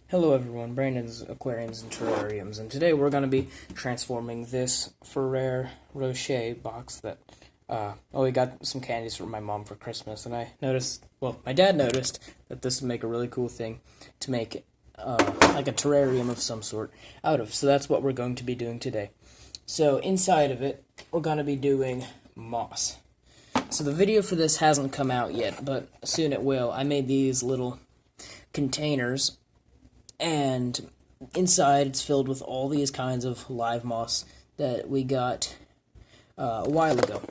Hello everyone, Brandon's Aquariums and Terrariums, and today we're going to be transforming this Ferrero Rocher box that, we got some candies from my mom for Christmas, and my dad noticed that this would make a really cool thing to make, like a terrarium of some sort out of, so that's what we're going to be doing today. So inside of it, we're going to be doing moss. So the video for this hasn't come out yet, but soon it will. I made these little containers, and inside it's filled with all these kinds of live moss that we got a while ago.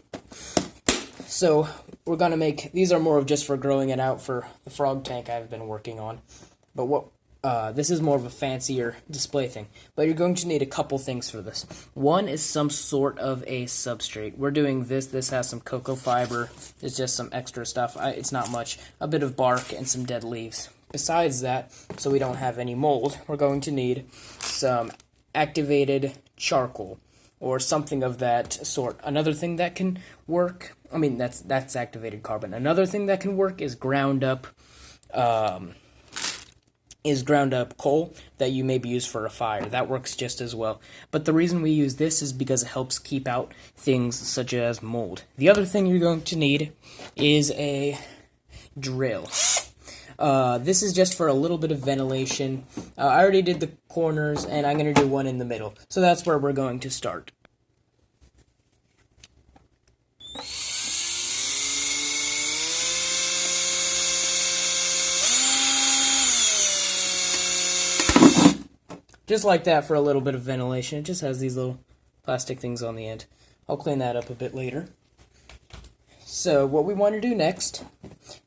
So we're going to make, these are more of just for growing it out for the frog tank I've been working on. But this is more of a fancier display thing. But you're going to need a couple things for this. One is some sort of a substrate. We're doing this. This has some cocoa fiber. It's just some extra stuff. It's not much. A bit of bark and some dead leaves. Besides that, so we don't have any mold, we're going to need some activated charcoal or something of that sort. Another thing that can work, that's activated carbon. Another thing that can work is ground up coal that you maybe use for a fire. That works just as well. But the reason we use this is because it helps keep out things such as mold. The other thing you're going to need is a drill. This is just for a little bit of ventilation. I already did the corners, and I'm going to do one in the middle. So that's where we're going to start. Just like that for a little bit of ventilation. It just has these little plastic things on the end. I'll clean that up a bit later. So what we want to do next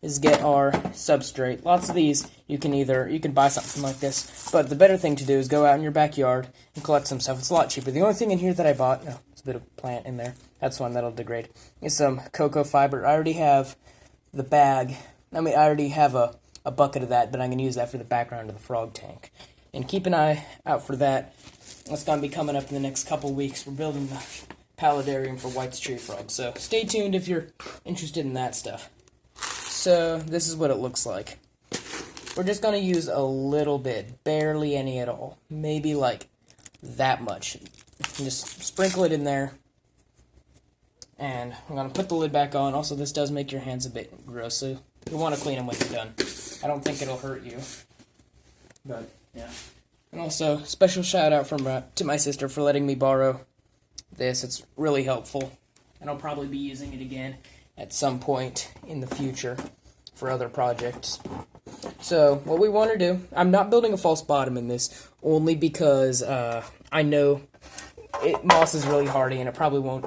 is get our substrate. Lots of these, you can buy something like this, but the better thing to do is go out in your backyard and collect some stuff. It's a lot cheaper. The only thing in here that I bought, there's a bit of plant in there, that's one that'll degrade, is some cocoa fiber. I already have the bag, I already have a bucket of that, but I'm going to use that for the background of the frog tank. And keep an eye out for that. That's going to be coming up in the next couple weeks. We're building the paludarium for White's tree frog, so stay tuned if you're interested in that stuff. So this is what it looks like. We're just going to use a little bit, barely any at all, maybe like that much. Just sprinkle it in there, and I'm going to put the lid back on. Also, this does make your hands a bit gross, so you'll want to clean them when you're done. I don't think it'll hurt you, but yeah. And also, special shout out to my sister for letting me borrow this. It's really helpful, and I'll probably be using it again at some point in the future for other projects. So what we want to do, I'm not building a false bottom in this only because I know moss is really hardy and it probably won't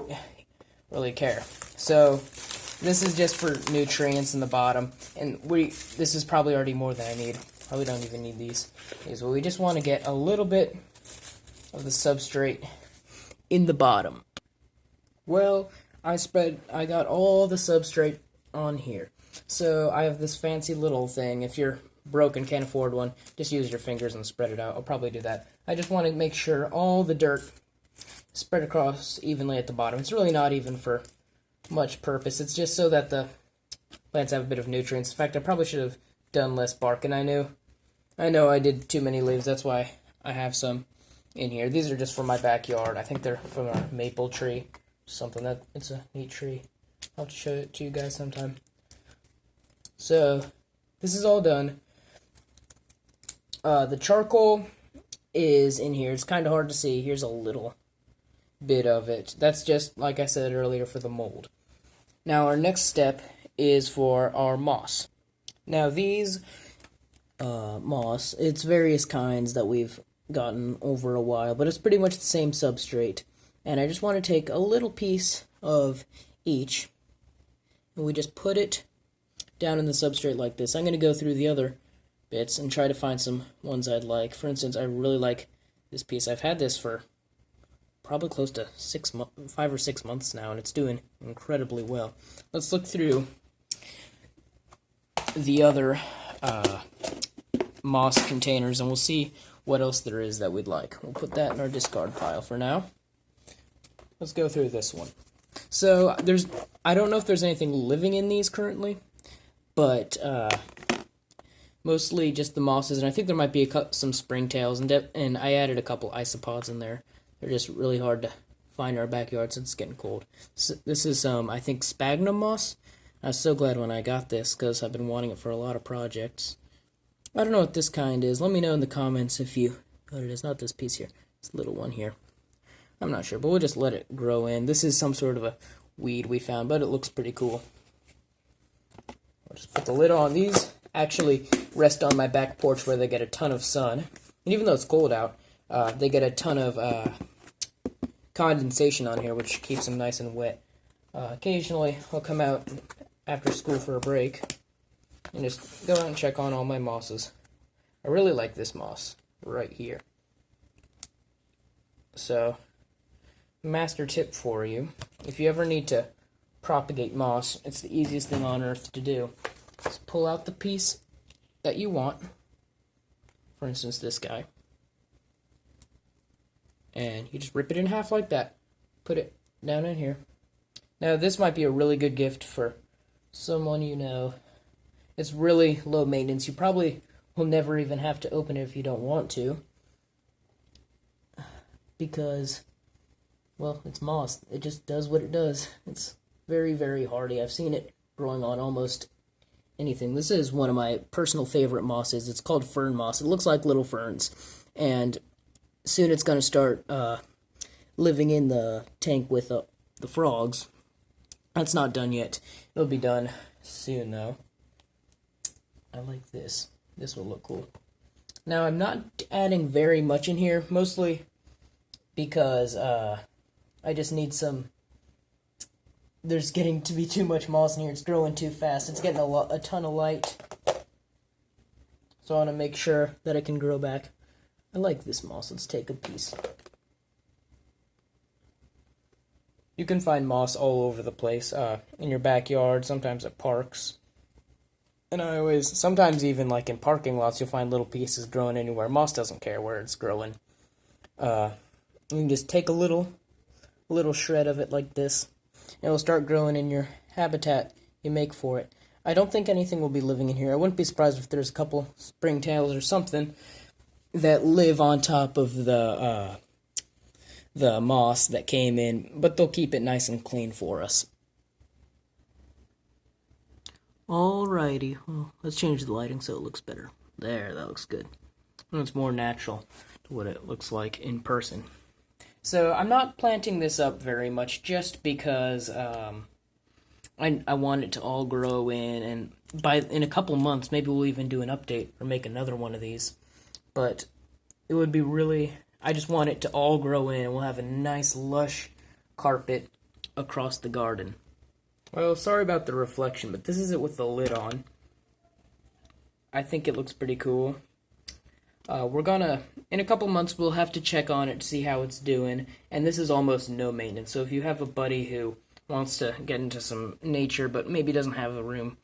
really care. So this is just for nutrients in the bottom, and this is probably already more than I need. Probably don't even need these. But we just want to get a little bit of the substrate in the bottom. Well, I got all the substrate on here. So I have this fancy little thing. If you're broke and can't afford one, just use your fingers and spread it out. I'll probably do that. I just want to make sure all the dirt spread across evenly at the bottom. It's really not even for much purpose. It's just so that the plants have a bit of nutrients. In fact, I probably should have done less bark, and I know I did too many leaves. That's why I have some in here. These are just from my backyard. I think they're from a maple tree. It's a neat tree. I'll have to show it to you guys sometime. So, this is all done. The charcoal is in here. It's kind of hard to see. Here's a little bit of it. That's just, like I said earlier, for the mold. Now, our next step is for our moss. Now, these moss, it's various kinds that we've gotten over a while, but it's pretty much the same substrate. And I just want to take a little piece of each, and we just put it down in the substrate like this. I'm going to go through the other bits and try to find some ones I'd like. For instance, I really like this piece. I've had this for probably close to 5 or 6 months now, and it's doing incredibly well. Let's look through the other moss containers, and we'll see what else there is that we'd like. We'll put that in our discard pile for now. Let's go through this one. So, I don't know if there's anything living in these currently, but Mostly just the mosses, and I think there might be some springtails, and I added a couple isopods in there. They're just really hard to find in our backyard since it's getting cold. So this is, I think, sphagnum moss. I was so glad when I got this because I've been wanting it for a lot of projects. I don't know what this kind is. Let me know in the comments if you know what it is. Not this piece here. This little one here. I'm not sure, but we'll just let it grow in. This is some sort of a weed we found, but it looks pretty cool. I'll just put the lid on. These actually rest on my back porch where they get a ton of sun. And even though it's cold out, they get a ton of condensation on here, which keeps them nice and wet. Occasionally, I'll come out after school for a break and just go out and check on all my mosses. I really like this moss right here. So, master tip for you, if you ever need to propagate moss, it's the easiest thing on earth to do. Just pull out the piece that you want, for instance this guy, and you just rip it in half like that. Put it down in here. Now this might be a really good gift for someone you know. It's really low maintenance. You probably will never even have to open it if you don't want to, because, well, it's moss. It just does what it does. It's very, very hardy. I've seen it growing on almost anything. This is one of my personal favorite mosses. It's called fern moss. It looks like little ferns, and soon it's going to start living in the tank with the frogs. That's not done yet. It'll be done soon, though. I like this. This will look cool. Now, I'm not adding very much in here, mostly because I just need some. There's getting to be too much moss in here. It's growing too fast. It's getting a ton of light. So I want to make sure that it can grow back. I like this moss. Let's take a piece. You can find moss all over the place, in your backyard, sometimes at parks. And sometimes even like in parking lots, you'll find little pieces growing anywhere. Moss doesn't care where it's growing. You can just take a little shred of it like this. And it'll start growing in your habitat you make for it. I don't think anything will be living in here. I wouldn't be surprised if there's a couple springtails or something that live on top of the moss that came in, but they'll keep it nice and clean for us. Alrighty, well, let's change the lighting so it looks better. There, that looks good. And it's more natural to what it looks like in person. So I'm not planting this up very much just because I want it to all grow in, and in a couple months maybe we'll even do an update or make another one of these. But it would be really, I just want it to all grow in, and we'll have a nice lush carpet across the garden. Well, sorry about the reflection, but this is it with the lid on. I think it looks pretty cool. In a couple months, we'll have to check on it to see how it's doing, and this is almost no maintenance. So if you have a buddy who wants to get into some nature, but maybe doesn't have a room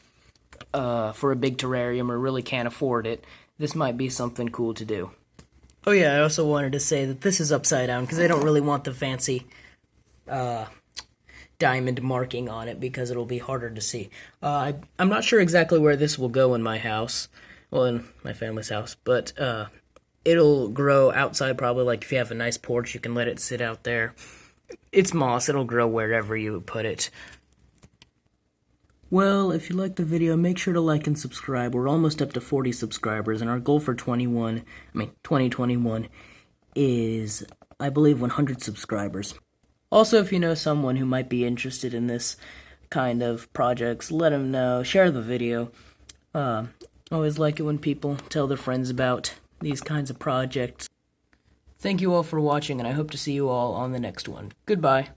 for a big terrarium or really can't afford it, this might be something cool to do. Oh yeah, I also wanted to say that this is upside down, because I don't really want the fancy diamond marking on it, because it'll be harder to see. I'm not sure exactly where this will go in my house. Well, in my family's house, but it'll grow outside probably. Like if you have a nice porch, you can let it sit out there. It's moss, it'll grow wherever you put it. Well, if you liked the video, make sure to like and subscribe. We're almost up to 40 subscribers, and our goal for 2021 is, I believe, 100 subscribers. Also, if you know someone who might be interested in this kind of projects, let them know. Share the video. Always like it when people tell their friends about these kinds of projects. Thank you all for watching, and I hope to see you all on the next one. Goodbye.